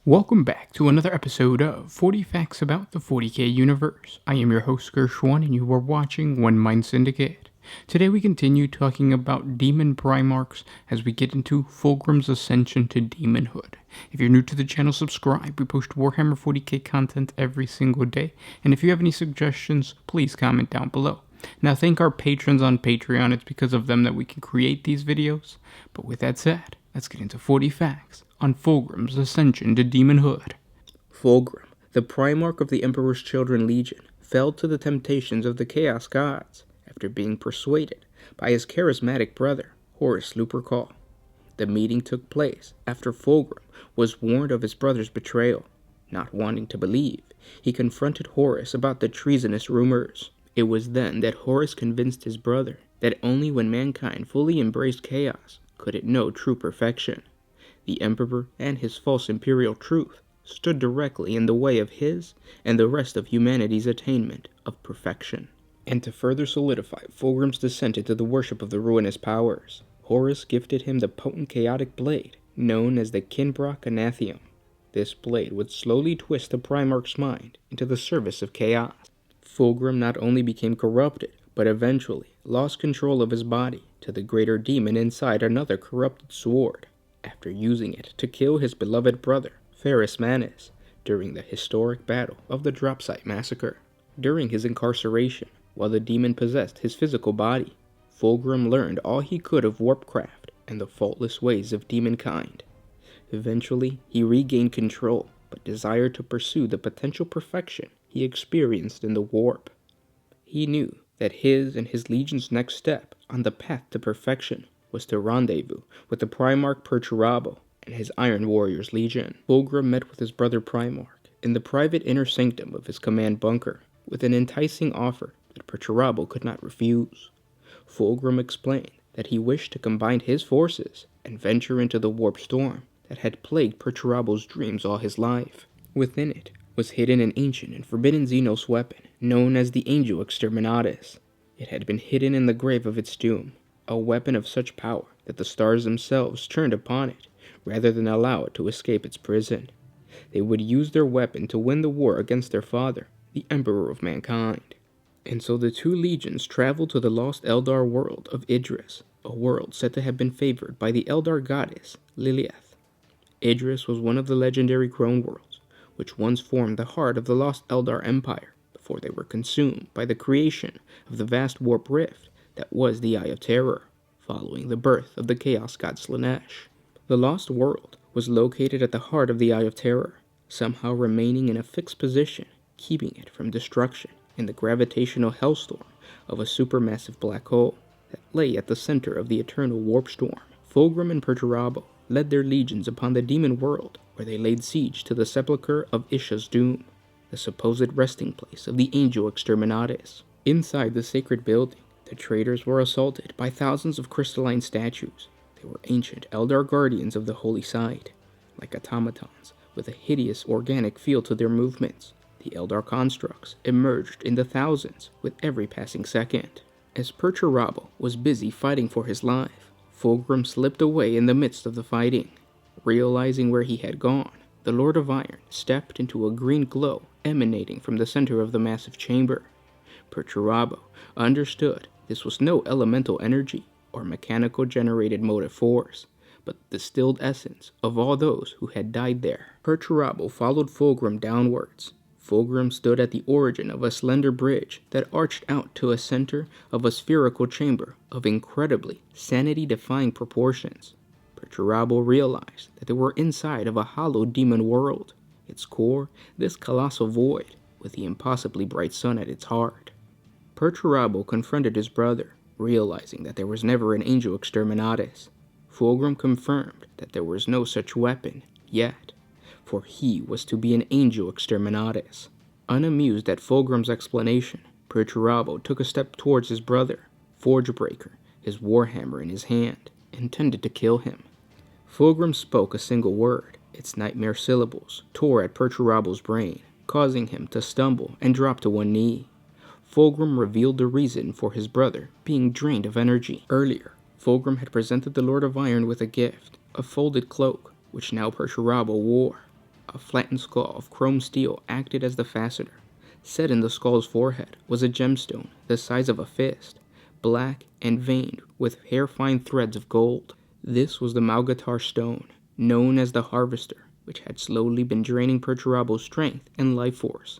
Welcome back to another episode of 40 Facts About the 40K Universe. I am your host Gershwan and you are watching OneMindSyndicate. Today we continue talking about Demon Primarchs as we get into Fulgrim's Ascension to Demonhood. If you're new to the channel, subscribe. We post Warhammer 40K content every single day, and if you have any suggestions, please comment down below. Now thank our patrons on Patreon, it's because of them that we can create these videos. But with that said, let's get into 40 facts on Fulgrim's Ascension to Demonhood. Fulgrim, the Primarch of the Emperor's Children Legion, fell to the temptations of the Chaos Gods after being persuaded by his charismatic brother, Horus Lupercal. The meeting took place after Fulgrim was warned of his brother's betrayal. Not wanting to believe, he confronted Horus about the treasonous rumors. It was then that Horus convinced his brother that only when mankind fully embraced chaos could it know true perfection. The Emperor and his false imperial truth stood directly in the way of his and the rest of humanity's attainment of perfection. And to further solidify Fulgrim's descent into the worship of the ruinous powers, Horus gifted him the potent chaotic blade known as the Kinbrock Anatheum. This blade would slowly twist the Primarch's mind into the service of chaos. Fulgrim not only became corrupted, but eventually lost control of his body to the greater demon inside another corrupted sword, after using it to kill his beloved brother, Ferrus Manus, during the historic battle of the Dropsite Massacre. During his incarceration, while the demon possessed his physical body, Fulgrim learned all he could of warpcraft and the faultless ways of demonkind. Eventually, he regained control, but desired to pursue the potential perfection he experienced in the warp. He knew that his and his legion's next step on the path to perfection was to rendezvous with the Primarch Perturabo and his Iron Warriors Legion. Fulgrim met with his brother Primarch in the private inner sanctum of his command bunker with an enticing offer that Perturabo could not refuse. Fulgrim explained that he wished to combine his forces and venture into the warp storm that had plagued Perturabo's dreams all his life. Within it was hidden an ancient and forbidden Xenos weapon known as the Angel Exterminatus. It had been hidden in the grave of its doom, a weapon of such power that the stars themselves turned upon it rather than allow it to escape its prison. They would use their weapon to win the war against their father, the Emperor of Mankind. And so the two legions traveled to the lost Eldar world of Idris, a world said to have been favored by the Eldar goddess Lilith. Idris was one of the legendary Crone worlds, which once formed the heart of the lost Eldar Empire before they were consumed by the creation of the vast warp rift that was the Eye of Terror, following the birth of the Chaos God Slaanesh. The Lost World was located at the heart of the Eye of Terror, somehow remaining in a fixed position, keeping it from destruction in the gravitational hellstorm of a supermassive black hole that lay at the center of the eternal warp storm. Fulgrim and Perturabo led their legions upon the demon world, where they laid siege to the sepulchre of Isha's doom, the supposed resting place of the Angel Exterminatus. Inside the sacred building, the traders were assaulted by thousands of crystalline statues. They were ancient Eldar guardians of the holy site, like automatons with a hideous organic feel to their movements. The Eldar constructs emerged in the thousands with every passing second. As Perturabo was busy fighting for his life, Fulgrim slipped away in the midst of the fighting. Realizing where he had gone, the Lord of Iron stepped into a green glow emanating from the center of the massive chamber. Perturabo understood this was no elemental energy or mechanical generated motive force, but the distilled essence of all those who had died there. Perturabo followed Fulgrim downwards. Fulgrim stood at the origin of a slender bridge that arched out to a center of a spherical chamber of incredibly sanity-defying proportions. Perturabo realized that they were inside of a hollow demon world, its core this colossal void with the impossibly bright sun at its heart. Perturabo confronted his brother, realizing that there was never an Angel Exterminatus. Fulgrim confirmed that there was no such weapon yet, for he was to be an Angel Exterminatus. Unamused at Fulgrim's explanation, Perturabo took a step towards his brother, Forgebreaker, his warhammer in his hand, intended to kill him. Fulgrim spoke a single word. Its nightmare syllables tore at Perturabo's brain, causing him to stumble and drop to one knee. Fulgrim revealed the reason for his brother being drained of energy. Earlier, Fulgrim had presented the Lord of Iron with a gift, a folded cloak, which now Perturabo wore. A flattened skull of chrome steel acted as the fastener. Set in the skull's forehead was a gemstone the size of a fist, black and veined with hair-fine threads of gold. This was the Malgatar stone, known as the Harvester, which had slowly been draining Perturabo's strength and life force.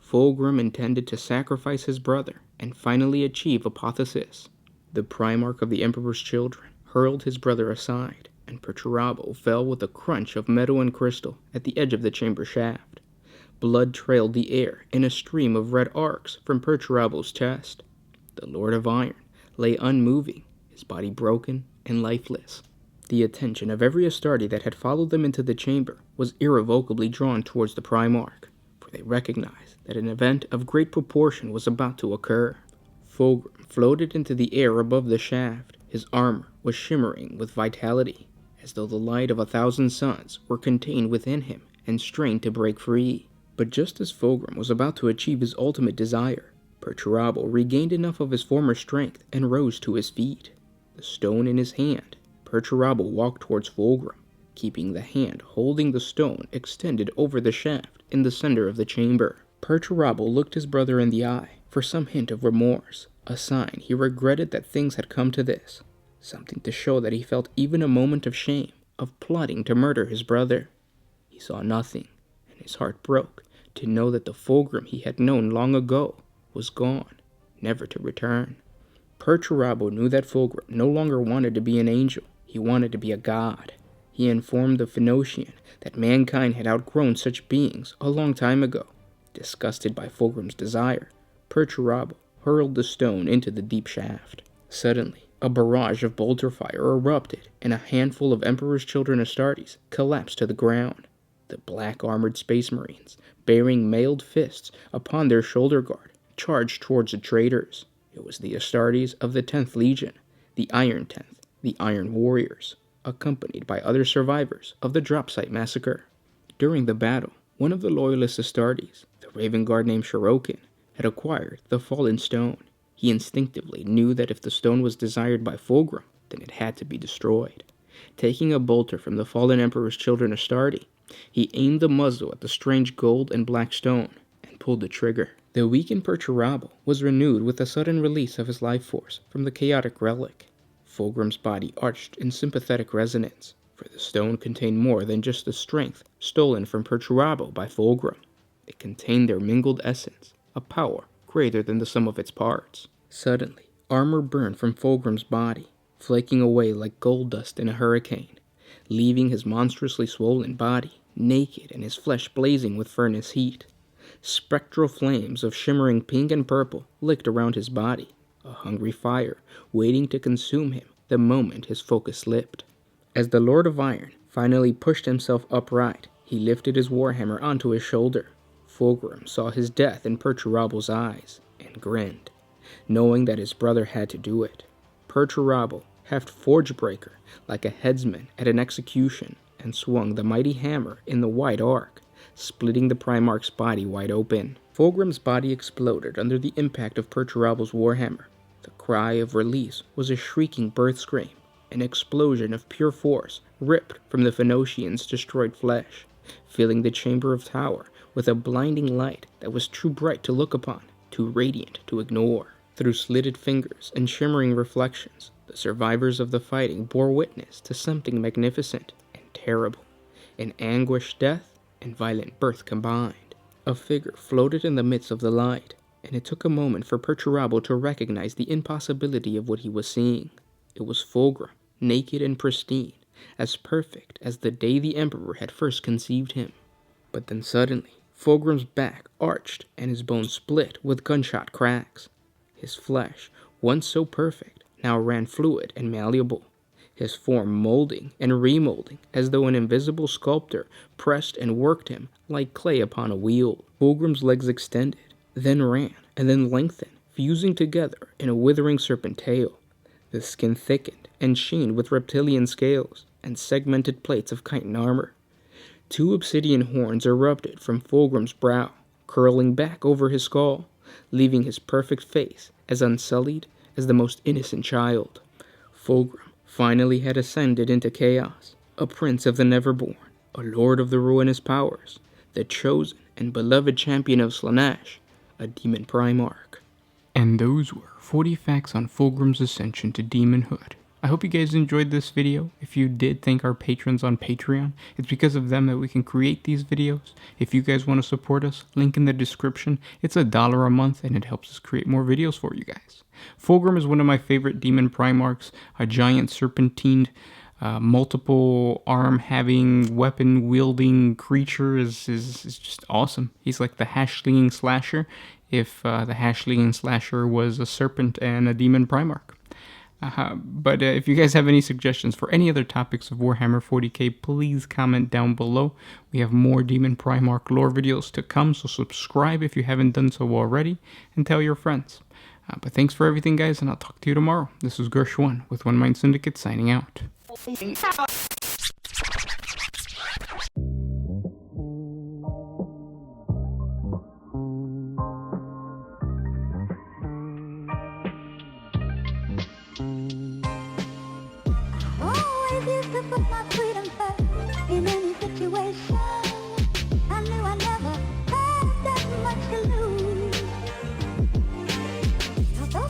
Fulgrim intended to sacrifice his brother and finally achieve apotheosis. The Primarch of the Emperor's children hurled his brother aside, and Perturabo fell with a crunch of metal and crystal at the edge of the chamber shaft. Blood trailed the air in a stream of red arcs from Perturabo's chest. The Lord of Iron lay unmoving, his body broken and lifeless. The attention of every Astarte that had followed them into the chamber was irrevocably drawn towards the Primarch, for they recognized that an event of great proportion was about to occur. Fulgrim floated into the air above the shaft. His armor was shimmering with vitality, as though the light of 1,000 suns were contained within him and strained to break free. But just as Fulgrim was about to achieve his ultimate desire, Perturabo regained enough of his former strength and rose to his feet. The stone in his hand, Perturabo walked towards Fulgrim, keeping the hand holding the stone extended over the shaft in the center of the chamber. Perturabo looked his brother in the eye for some hint of remorse, a sign he regretted that things had come to this, something to show that he felt even a moment of shame of plotting to murder his brother. He saw nothing, and his heart broke to know that the Fulgrim he had known long ago was gone, never to return. Perturabo knew that Fulgrim no longer wanted to be an angel, he wanted to be a god. He informed the Phoenician that mankind had outgrown such beings a long time ago. Disgusted by Fulgrim's desire, Perturabo hurled the stone into the deep shaft. Suddenly, a barrage of bolter fire erupted, and a handful of Emperor's children Astartes collapsed to the ground. The black-armored space marines, bearing mailed fists upon their shoulder guard, charged towards the traitors. It was the Astartes of the 10th Legion, the Iron 10th, the Iron Warriors, accompanied by other survivors of the Dropsite massacre. During the battle, one of the loyalist Astartes, the Raven Guard named Shirokin, had acquired the fallen stone. He instinctively knew that if the stone was desired by Fulgrim, then it had to be destroyed. Taking a bolter from the fallen Emperor's children Astarte, he aimed the muzzle at the strange gold and black stone, and pulled the trigger. The weakened Perturabo was renewed with a sudden release of his life force from the chaotic relic. Fulgrim's body arched in sympathetic resonance, for the stone contained more than just the strength stolen from Perturabo by Fulgrim. It contained their mingled essence, a power greater than the sum of its parts. Suddenly, armor burned from Fulgrim's body, flaking away like gold dust in a hurricane, leaving his monstrously swollen body naked and his flesh blazing with furnace heat. Spectral flames of shimmering pink and purple licked around his body, a hungry fire waiting to consume him the moment his focus slipped. As the Lord of Iron finally pushed himself upright, he lifted his warhammer onto his shoulder. Fulgrim saw his death in Perturabo's eyes and grinned, knowing that his brother had to do it. Perturabo heft Forgebreaker like a headsman at an execution and swung the mighty hammer in the wide arc, splitting the Primarch's body wide open. Fulgrim's body exploded under the impact of Perturabo's warhammer. The cry of release was a shrieking birth scream, an explosion of pure force ripped from the Phoenician's destroyed flesh, filling the chamber of tower with a blinding light that was too bright to look upon, too radiant to ignore. Through slitted fingers and shimmering reflections, the survivors of the fighting bore witness to something magnificent and terrible, an anguished death and violent birth combined. A figure floated in the midst of the light, and it took a moment for Perturabo to recognize the impossibility of what he was seeing. It was Fulgrim, naked and pristine, as perfect as the day the Emperor had first conceived him. But then suddenly, Fulgrim's back arched and his bones split with gunshot cracks. His flesh, once so perfect, now ran fluid and malleable, his form molding and remolding as though an invisible sculptor pressed and worked him like clay upon a wheel. Fulgrim's legs extended, then ran, and then lengthened, fusing together in a withering serpent tail. The skin thickened and sheen with reptilian scales and segmented plates of chitin armor. 2 obsidian horns erupted from Fulgrim's brow, curling back over his skull, leaving his perfect face as unsullied as the most innocent child. Fulgrim finally had ascended into chaos, a prince of the Neverborn, a lord of the ruinous powers, the chosen and beloved champion of Slaanesh, a demon Primarch. And those were 40 facts on Fulgrim's ascension to Demonhood. I hope you guys enjoyed this video. If you did, thank our patrons on Patreon. It's because of them that we can create these videos. If you guys want to support us, link in the description. It's $1 a month and it helps us create more videos for you guys. Fulgrim is one of my favorite demon Primarchs, a giant serpentine, multiple arm having, weapon wielding creature is just awesome. He's like the hash-slinging slasher if the hash-slinging slasher was a serpent and a demon Primarch. But if you guys have any suggestions for any other topics of Warhammer 40K, please comment down below. We have more Demon Primarch lore videos to come, so subscribe if you haven't done so already, and tell your friends. But thanks for everything, guys, and I'll talk to you tomorrow. This is Gershwan with OneMindSyndicate signing out. Always used to put my freedom first in any situation.